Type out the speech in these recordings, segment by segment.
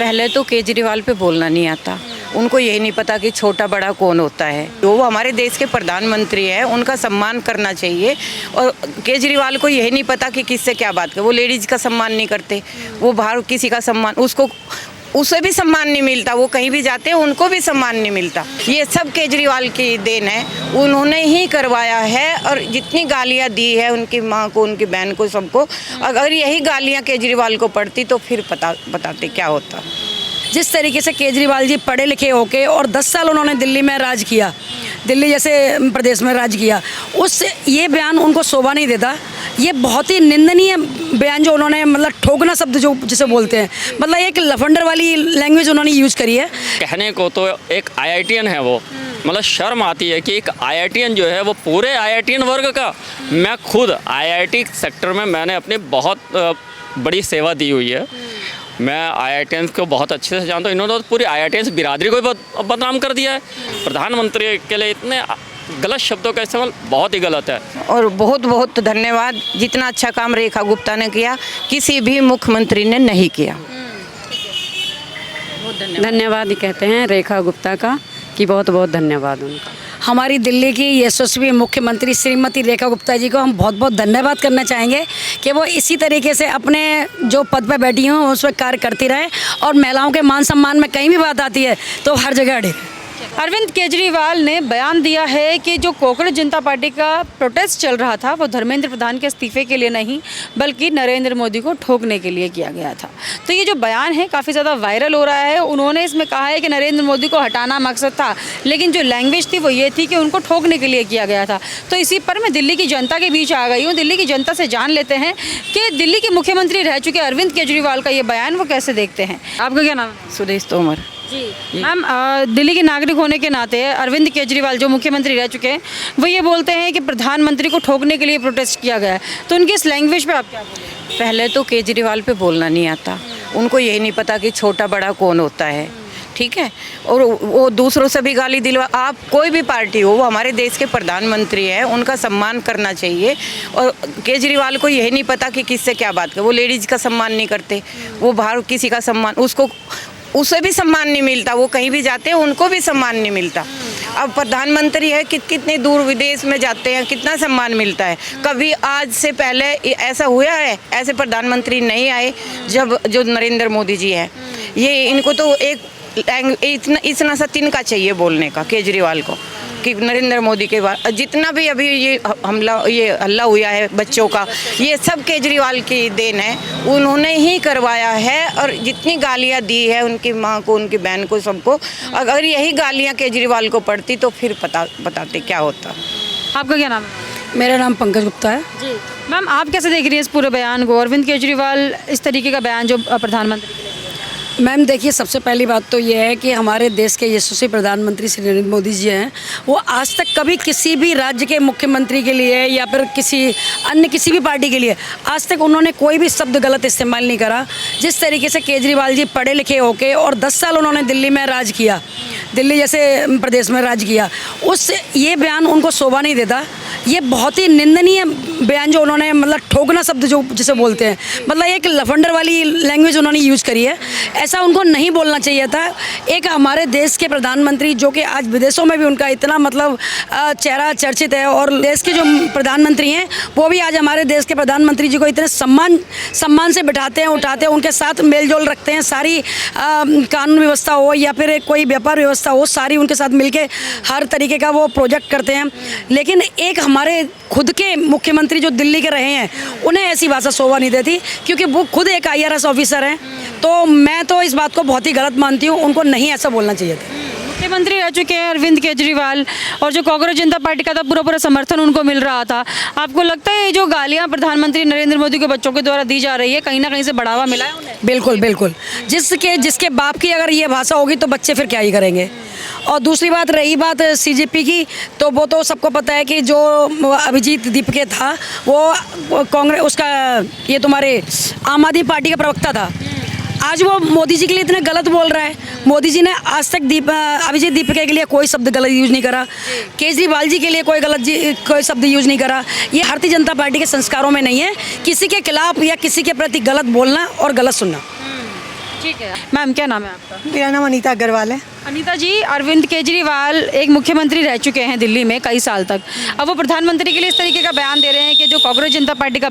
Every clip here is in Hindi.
पहले तो केजरीवाल पे बोलना नहीं आता, उनको यही नहीं पता कि छोटा बड़ा कौन होता है। वो हमारे देश के प्रधानमंत्री है, उनका सम्मान करना चाहिए। और केजरीवाल को यही नहीं पता कि किससे क्या बात कर, वो लेडीज़ का सम्मान नहीं करते, वो बाहर किसी का सम्मान, उसे भी सम्मान नहीं मिलता, वो कहीं भी जाते हैं उनको भी सम्मान नहीं मिलता। ये सब केजरीवाल की देन है, उन्होंने ही करवाया है। और जितनी गालियां दी है उनकी माँ को, उनकी बहन को, सबको, अगर यही गालियां केजरीवाल को पड़ती तो फिर बताते क्या होता। जिस तरीके से केजरीवाल जी पढ़े लिखे होके और 10 साल उन्होंने दिल्ली में राज किया, दिल्ली जैसे प्रदेश में राज किया, उस ये बयान उनको शोभा नहीं देता। ये बहुत ही निंदनीय बयान जो उन्होंने, मतलब ठोकना शब्द जो जिसे बोलते हैं, मतलब एक लफंडर वाली लैंग्वेज उन्होंने यूज़ करी है। कहने को तो एक आईआईटीएन है वो, मतलब शर्म आती है कि एक आईआईटीएन जो है वो पूरे आईआईटीएन वर्ग का, मैं खुद आईआईटी सेक्टर में मैंने अपनी बहुत बड़ी सेवा दी हुई है, मैं आईआईटीएन को बहुत अच्छे से जानता हूँ। इन्होंने तो पूरी आईआईटीएन बिरादरी को भी बदनाम कर दिया है। प्रधानमंत्री के लिए इतने गलत शब्दों का इस्तेमाल बहुत ही गलत है। और बहुत बहुत धन्यवाद, जितना अच्छा काम रेखा गुप्ता ने किया किसी भी मुख्यमंत्री ने नहीं किया। धन्यवाद कहते हैं रेखा गुप्ता का, कि बहुत बहुत धन्यवाद उनका। हमारी दिल्ली की यशस्वी मुख्यमंत्री श्रीमती रेखा गुप्ता जी को हम बहुत बहुत धन्यवाद करना चाहेंगे कि वो इसी तरीके से अपने जो पद पर बैठी हों उस पर कार्य करती रहे, और महिलाओं के मान सम्मान में कहीं भी बात आती है तो हर जगह अड़े। अरविंद केजरीवाल ने बयान दिया है कि जो कांग्रेस जनता पार्टी का प्रोटेस्ट चल रहा था वो धर्मेंद्र प्रधान के इस्तीफे के लिए नहीं बल्कि नरेंद्र मोदी को ठोकने के लिए किया गया था। तो ये जो बयान है काफ़ी ज़्यादा वायरल हो रहा है। उन्होंने इसमें कहा है कि नरेंद्र मोदी को हटाना मकसद था, लेकिन जो लैंग्वेज थी वो ये थी कि उनको ठोकने के लिए किया गया था। तो इसी पर मैं दिल्ली की जनता के बीच आ गई हूँ, दिल्ली की जनता से जान लेते हैं कि दिल्ली के मुख्यमंत्री रह चुके अरविंद केजरीवाल का ये बयान वो कैसे देखते हैं। आपका क्या नाम है? सुदेश तोमर जी मैम, दिल्ली के नागरिक होने के नाते अरविंद केजरीवाल जो मुख्यमंत्री रह चुके हैं वो ये बोलते हैं कि प्रधानमंत्री को ठोकने के लिए प्रोटेस्ट किया गया है, तो उनकी इस लैंग्वेज पे आप क्या बोलेंगे? पहले तो केजरीवाल पे बोलना नहीं आता, उनको यही नहीं पता कि छोटा बड़ा कौन होता है, ठीक है। और वो दूसरों से भी गाली दिलवा, आप कोई भी पार्टी हो, वो हमारे देश के प्रधानमंत्री है, उनका सम्मान करना चाहिए। और केजरीवाल को यही नहीं पता कि किससे क्या बात कर, वो लेडीज़ का सम्मान नहीं करते, वो बाहर किसी का सम्मान, उसे भी सम्मान नहीं मिलता, वो कहीं भी जाते हैं उनको भी सम्मान नहीं मिलता। अब प्रधानमंत्री है, कितने दूर विदेश में जाते हैं, कितना सम्मान मिलता है। कभी आज से पहले ऐसा हुआ है, ऐसे प्रधानमंत्री नहीं आए जब जो नरेंद्र मोदी जी है। ये इनको तो इतना सा तिनका चाहिए बोलने का केजरीवाल को कि नरेंद्र मोदी के बाद जितना भी अभी ये हल्ला हुआ है बच्चों का, ये सब केजरीवाल की देन है, उन्होंने ही करवाया है। और जितनी गालियां दी है उनकी माँ को, उनकी बहन को, सबको, अगर यही गालियां केजरीवाल को पड़ती तो फिर बताते क्या होता। आपका क्या नाम है? मेरा नाम पंकज गुप्ता है। जी मैम, आप कैसे देख रही हैं इस पूरे बयान को, अरविंद केजरीवाल इस तरीके का बयान जो प्रधानमंत्री के लिए? मैम देखिए, सबसे पहली बात तो ये है कि हमारे देश के यशस्वी प्रधानमंत्री श्री नरेंद्र मोदी जी हैं, वो आज तक कभी किसी भी राज्य के मुख्यमंत्री के लिए या फिर किसी भी पार्टी के लिए आज तक उन्होंने कोई भी शब्द गलत इस्तेमाल नहीं करा। जिस तरीके से केजरीवाल जी पढ़े लिखे होके और 10 साल उन्होंने दिल्ली में राज किया, दिल्ली जैसे प्रदेश में राज किया, ये बयान उनको शोभा नहीं देता। ये बहुत ही निंदनीय बयान जो उन्होंने, मतलब ठोकना शब्द जो जिसे बोलते हैं, मतलब एक लफंडर वाली लैंग्वेज उन्होंने यूज़ करी है। ऐसा उनको नहीं बोलना चाहिए था। एक हमारे देश के प्रधानमंत्री जो कि आज विदेशों में भी उनका इतना मतलब चेहरा चर्चित है, और देश के जो प्रधानमंत्री हैं वो भी आज हमारे देश के प्रधानमंत्री जी को इतने सम्मान से बिठाते हैं, उठाते हैं, उनके साथ मेलजोल रखते हैं। सारी कानून व्यवस्था हो या फिर कोई व्यापार व्यवस्था हो, सारी उनके साथ मिलके हर तरीके का वो प्रोजेक्ट करते हैं। लेकिन एक हमारे खुद के मुख्यमंत्री जो दिल्ली के रहे हैं, उन्हें ऐसी भाषा शोभा नहीं देती, क्योंकि वो खुद एक IRS ऑफिसर हैं। तो मैं तो इस बात को बहुत ही गलत मानती हूँ, उनको नहीं ऐसा बोलना चाहिए था। मुख्यमंत्री रह चुके हैं अरविंद केजरीवाल, और जो कांग्रेस जनता पार्टी का था पूरा समर्थन उनको मिल रहा था। आपको लगता है ये जो गालियां प्रधानमंत्री नरेंद्र मोदी के बच्चों के द्वारा दी जा रही है, कहीं ना कहीं से बढ़ावा मिला है उन्हें? बिल्कुल बिल्कुल, जिसके बाप की अगर ये भाषा होगी तो बच्चे फिर क्या ही करेंगे। और दूसरी बात, रही बात CJP की, तो वो तो सबको पता है कि जो अभिजीत दीपके था वो कांग्रेस, उसका ये तुम्हारे आम आदमी पार्टी का प्रवक्ता था। आज वो मोदी जी के लिए इतने गलत बोल रहा है। मोदी जी ने आज तक अभिजीत दीपके के लिए कोई शब्द गलत यूज़ नहीं करा, केजरीवाल जी के लिए कोई शब्द यूज़ नहीं करा। ये भारतीय जनता पार्टी के संस्कारों में नहीं है, किसी के खिलाफ या किसी के प्रति गलत बोलना और गलत सुनना। ठीक है मैम, क्या नाम है आपका? मेरा नाम अनीता अग्रवाल है। अनीता जी, अरविंद केजरीवाल एक मुख्यमंत्री रह चुके हैं दिल्ली में कई साल तक। अब वो प्रधानमंत्री के लिए इस तरीके का बयान दे रहे हैं कि जो कांग्रेस जनता पार्टी का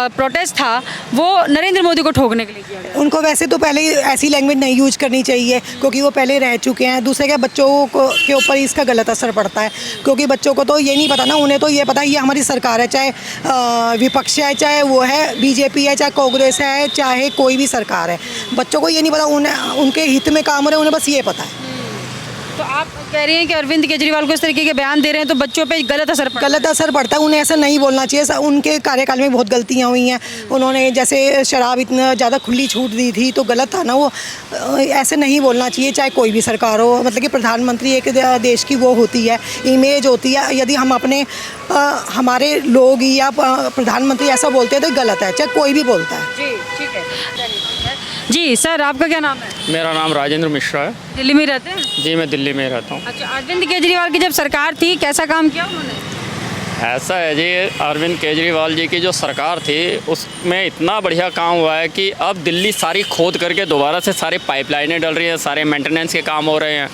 प्रोटेस्ट था वो नरेंद्र मोदी को ठोकने के लिए किया गया। उनको वैसे तो पहले ऐसी लैंग्वेज नहीं यूज करनी चाहिए क्योंकि वो पहले रह चुके हैं। दूसरे क्या, बच्चों के ऊपर इसका गलत असर पड़ता है क्योंकि बच्चों को तो ये नहीं पता ना, उन्हें तो ये पता है ये हमारी सरकार है, चाहे विपक्ष है, चाहे वो है बीजेपी है, चाहे कांग्रेस है, चाहे कोई भी सरकार है। बच्चों को ये नहीं पता उनके हित में काम हो रहे, उन्हें बस ये पता है। तो आप कह रही हैं कि अरविंद केजरीवाल को इस तरीके के बयान दे रहे हैं तो बच्चों पे गलत असर पड़ता है। उन्हें ऐसा नहीं बोलना चाहिए। उनके कार्यकाल में बहुत गलतियां हुई हैं। उन्होंने जैसे शराब इतना ज़्यादा खुली छूट दी थी तो गलत था ना वो। ऐसे नहीं बोलना चाहिए, चाहे कोई भी सरकार हो। मतलब कि प्रधानमंत्री एक देश की वो होती है, इमेज होती है। यदि हम अपने हमारे लोग या प्रधानमंत्री ऐसा बोलते हैं तो गलत है, चाहे कोई भी बोलता है। जी ठीक है जी। सर, आपका क्या नाम है? मेरा नाम राजेंद्र मिश्रा है। दिल्ली में रहते हैं? जी, मैं दिल्ली में रहता हूँ। अच्छा, अरविंद केजरीवाल की जब सरकार थी कैसा काम किया उन्होंने? ऐसा है जी, अरविंद केजरीवाल जी की जो सरकार थी उसमें इतना बढ़िया काम हुआ है कि अब दिल्ली सारी खोद करके दोबारा से सारी पाइपलाइनें डल रही हैं, सारे मेंटेनेंस के काम हो रहे हैं।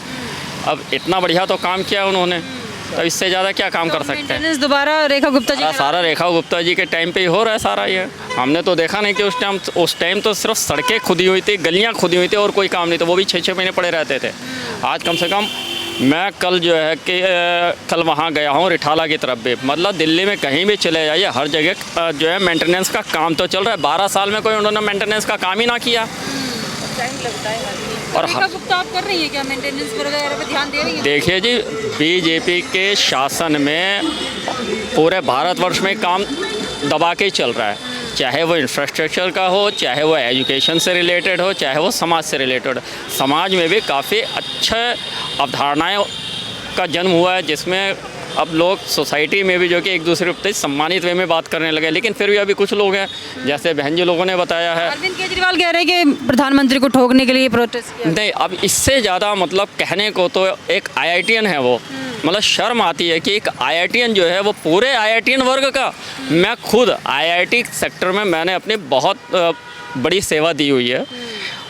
अब इतना बढ़िया तो काम किया उन्होंने, तो इससे ज़्यादा क्या काम कर सकते हैं। मेंटेनेंस दोबारा रेखा गुप्ता जी सारा रेखा गुप्ता जी के टाइम पे ही हो रहा है सारा ये। हमने तो देखा नहीं कि उस टाइम तो सिर्फ सड़कें खुदी हुई थी, गलियां खुदी हुई थी और कोई काम नहीं था। वो भी 6-6 महीने पड़े रहते थे। आज कम से कम मैं कल जो है कि कल वहाँ गया हूँ रिठाला की तरफ भी, मतलब दिल्ली में कहीं भी चले जाइए हर जगह जो है मेंटेनेंस का काम तो चल रहा है। 12 साल में कोई उन्होंने मेंटेनेंस का काम ही ना किया। टाइम लगता है। और रेखा गुप्ता आप कर रही है क्या मेंटेनेंस वगैरह पे ध्यान दे रही है? देखिए जी, बीजेपी के शासन में पूरे भारतवर्ष में काम दबा के ही चल रहा है, चाहे वो इंफ्रास्ट्रक्चर का हो, चाहे वो एजुकेशन से रिलेटेड हो, चाहे वो समाज से रिलेटेड हो। समाज में भी काफ़ी अच्छे अवधारणाएं का जन्म हुआ है जिसमें अब लोग सोसाइटी में भी जो कि एक दूसरे के प्रति सम्मानित वे में बात करने लगे। लेकिन फिर भी अभी कुछ लोग हैं, जैसे बहन जी लोगों ने बताया है। अरविंद केजरीवाल कह रहे हैं कि प्रधानमंत्री को ठोकने के लिए प्रोटेस्ट किया। नहीं, अब इससे ज़्यादा मतलब कहने को तो एक IITian है वो, मतलब शर्म आती है कि एक IITian जो है वो पूरे IITian वर्ग का, मैं खुद IIT सेक्टर में मैंने अपनी बहुत बड़ी सेवा दी हुई है।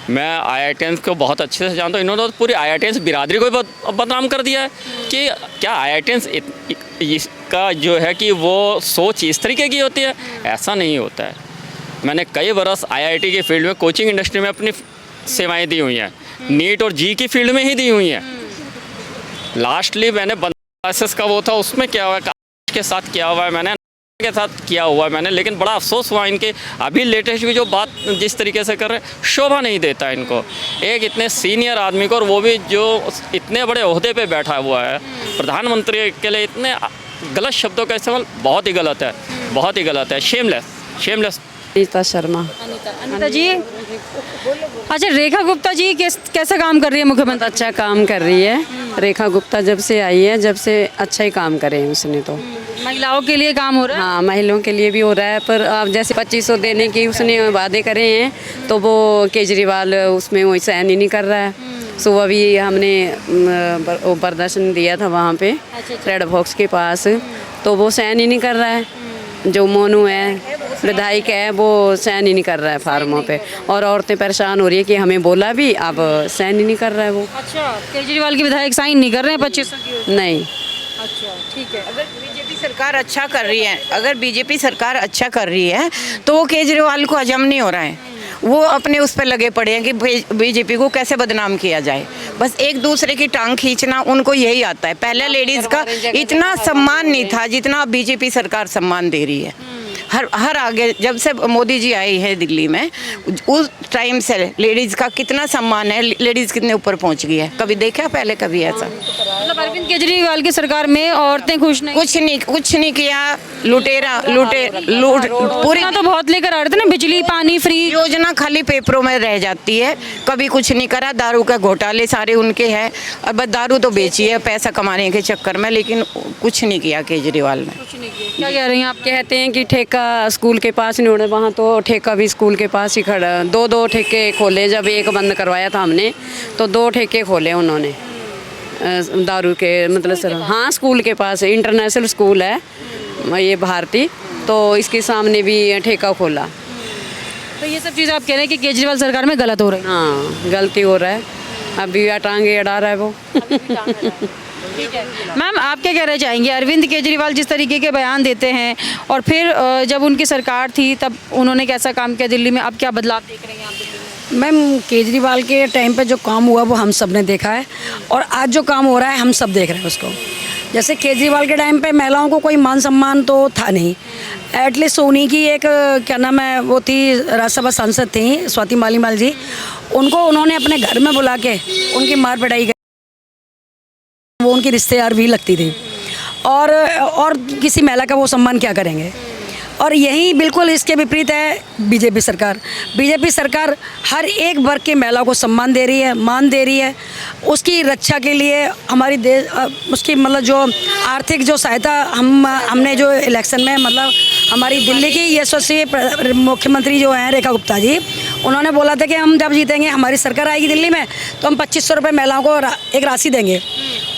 मैं IITians को बहुत अच्छे से जानता हूँ। इन्होंने तो पूरी IITians बिरादरी को ही बदनाम कर दिया है कि क्या IITians इसका जो है कि वो सोच इस तरीके की होती है। ऐसा नहीं होता है। मैंने कई बरस IIT की फील्ड में कोचिंग इंडस्ट्री में अपनी सेवाएं दी हुई हैं, नीट और जी की फील्ड में ही दी हुई हैं। लास्टली मैंने बंद क्लासेस का वो था, उसमें क्या हुआ के साथ किया हुआ है, मैंने के साथ किया हुआ है मैंने। लेकिन बड़ा अफसोस हुआ इनके अभी लेटेस्ट भी जो बात जिस तरीके से कर रहे हैं शोभा नहीं देता है इनको। एक इतने सीनियर आदमी को, और वो भी जो इतने बड़े ओहदे पे बैठा हुआ है, प्रधानमंत्री के लिए इतने गलत शब्दों का इस्तेमाल बहुत ही गलत है, बहुत ही गलत है। शेमलेस। अनीता शर्मा। अनीता जी, अच्छा रेखा गुप्ता जी कैसा काम कर रही है मुख्यमंत्री? अच्छा काम कर रही है रेखा गुप्ता, जब से आई है जब से अच्छा ही काम करे हैं उसने तो। महिलाओं के लिए काम हो रहा है? हाँ, महिलाओं के लिए भी हो रहा है, पर अब जैसे 2500 देने की उसने वादे करे हैं तो वो केजरीवाल उसमें वही सहन ही नहीं कर रहा है। सुबह भी हमने प्रदर्शन दिया था वहाँ पे रेड बॉक्स के पास, तो वो सहन ही नहीं कर रहा है। जो मोनू है विधायक है वो सहन ही नहीं कर रहा है फार्मों पे, और औरतें परेशान हो रही है कि हमें बोला भी, अब सहन ही नहीं कर रहा है वो। अच्छा, केजरीवाल के विधायक साइन नहीं कर रहे हैं 2500 की? नहीं। अच्छा ठीक है। अगर बीजेपी सरकार अच्छा कर रही है, अगर बीजेपी सरकार अच्छा कर रही है तो वो केजरीवाल को हजम नहीं हो रहा है। वो अपने उस पर लगे पड़े हैं कि बीजेपी को कैसे बदनाम किया जाए। बस एक दूसरे की टांग खींचना उनको यही आता है। पहले लेडीज़ का इतना सम्मान नहीं था जितना अब बीजेपी सरकार सम्मान दे रही है। हर आगे जब से मोदी जी आए हैं दिल्ली में, उस टाइम से लेडीज़ का कितना सम्मान है, लेडीज़ कितने ऊपर पहुंच गई है। कभी देखा पहले कभी ऐसा? मतलब अरविंद केजरीवाल की सरकार में औरतें खुश नहीं? कुछ नहीं किया। लूट पूरी तो बहुत लेकर आ रहे थे ना, बिजली पानी फ्री योजना खाली पेपरों में रह जाती है, कभी कुछ नहीं करा। दारू का घोटाले सारे उनके हैं, और बस दारू तो बेची है पैसा कमाने के चक्कर में, लेकिन कुछ नहीं किया केजरीवाल ने। क्या कह रही हैं आप? कहते हैं कि ठेका स्कूल के पास नहीं होना, वहाँ तो ठेका भी स्कूल के पास ही खड़ा। दो ठेके खोले, जब एक बंद करवाया था हमने तो 2 ठेके खोले उन्होंने दारू के, मतलब सर हाँ स्कूल के पास इंटरनेशनल स्कूल है ये भारती, तो इसके सामने भी ठेका खोला। तो ये सब चीज़ आप कह रहे हैं कि केजरीवाल सरकार में गलत हो रही है। हाँ, गलती हो रहा है, अभी टांगे अड़ा रहा है वो। मैम, आप क्या कहना चाहेंगे? अरविंद केजरीवाल जिस तरीके के बयान देते हैं और फिर जब उनकी सरकार थी तब उन्होंने कैसा काम किया दिल्ली में, अब क्या बदलाव देख रहे हैं आप दिल्ली में? मैम, केजरीवाल के टाइम पे जो काम हुआ वो हम सब ने देखा है और आज जो काम हो रहा है हम सब देख रहे हैं उसको। जैसे केजरीवाल के टाइम पे महिलाओं को कोई मान सम्मान तो था नहीं, एटलीस्ट उन्हीं की एक क्या नाम है वो थी, राज्यसभा सांसद थी स्वाति मालीवाल जी, उनको उन्होंने अपने घर में बुला के उनकी मार पिटाई की, वो उनकी रिश्तेदार भी लगती थी और किसी महिला का वो सम्मान क्या करेंगे। और यही बिल्कुल इसके विपरीत है बीजेपी सरकार। बीजेपी सरकार हर एक वर्ग की महिला को सम्मान दे रही है, मान दे रही है, उसकी रक्षा के लिए हमारी देश उसकी मतलब जो आर्थिक जो सहायता हमने जो इलेक्शन में मतलब हमारी दिल्ली की यशस्वी मुख्यमंत्री जो हैं रेखा गुप्ता जी, उन्होंने बोला था कि हम जब जीतेंगे हमारी सरकार आएगी दिल्ली में तो हम 2500 रुपये महिलाओं को एक राशि देंगे।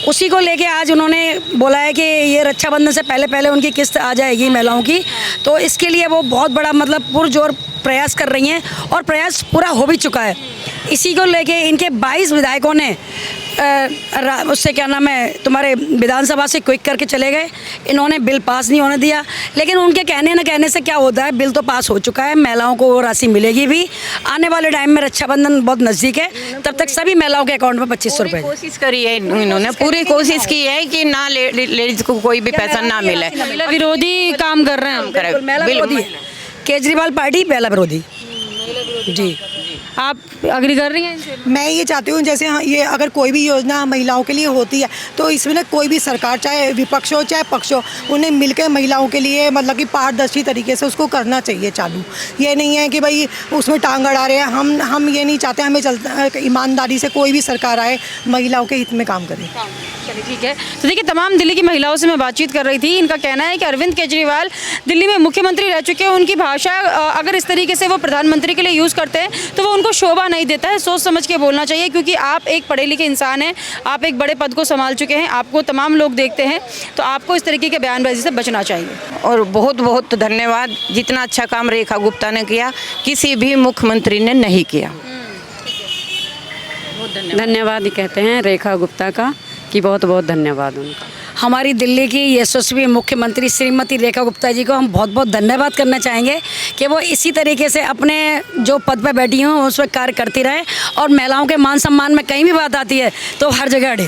उसी को लेके आज उन्होंने बोला है कि ये रक्षाबंधन से पहले पहले उनकी किस्त आ जाएगी महिलाओं की, तो इसके लिए वो बहुत बड़ा मतलब पुरजोर प्रयास कर रही हैं और प्रयास पूरा हो भी चुका है। इसी को लेके इनके 22 विधायकों ने उससे क्या नाम है तुम्हारे विधानसभा से क्विक करके चले गए, इन्होंने बिल पास नहीं होने दिया। लेकिन उनके कहने न कहने से क्या होता है, बिल तो पास हो चुका है, महिलाओं को वो राशि मिलेगी भी। आने वाले टाइम में रक्षाबंधन बहुत नज़दीक है, तब तक सभी महिलाओं के अकाउंट में 2500 रुपये। कोशिश करी है इन्होंने, पूरी कोशिश की है कि ना लेडीज को कोई भी पैसा ना मिले। महिला विरोधी काम कर रहे हैं हम। बिल्कुल, महिला विरोधी। केजरीवाल पार्टी महिला विरोधी जी। आप अग्री कर रही हैं इनसे? मैं ये चाहती हूँ जैसे ये अगर कोई भी योजना महिलाओं के लिए होती है तो इसमें ना कोई भी सरकार चाहे विपक्ष हो चाहे पक्ष हो, उन्हें मिलकर महिलाओं के लिए मतलब कि पारदर्शी तरीके से उसको करना चाहिए चालू। ये नहीं है कि भाई उसमें टांग अड़ा रहे हैं। हम ये नहीं चाहते, हमें चलता ईमानदारी से कोई भी सरकार आए महिलाओं के हित में काम करे। चलिए ठीक है। तो देखिए, तमाम दिल्ली की महिलाओं से मैं बातचीत कर रही थी। इनका कहना है कि अरविंद केजरीवाल दिल्ली में मुख्यमंत्री रह चुके हैं, उनकी भाषा अगर इस तरीके से वो प्रधानमंत्री के लिए यूज़ करते हैं तो वो उनको शोभा नहीं देता है। सोच समझ के बोलना चाहिए, क्योंकि आप एक पढ़े लिखे इंसान हैं, आप एक बड़े पद को संभाल चुके हैं, आपको तमाम लोग देखते हैं, तो आपको इस तरीके के बयानबाजी से बचना चाहिए। और बहुत बहुत धन्यवाद, जितना अच्छा काम रेखा गुप्ता ने किया किसी भी मुख्यमंत्री ने नहीं किया। धन्यवाद ही कहते हैं रेखा गुप्ता का, कि बहुत बहुत धन्यवाद उनका। हमारी दिल्ली की यशस्वी मुख्यमंत्री श्रीमती रेखा गुप्ता जी को हम बहुत बहुत धन्यवाद करना चाहेंगे कि वो इसी तरीके से अपने जो पद पर बैठी हों उस पर कार्य करती रहें और महिलाओं के मान सम्मान में कहीं भी बात आती है तो हर जगह अड़े।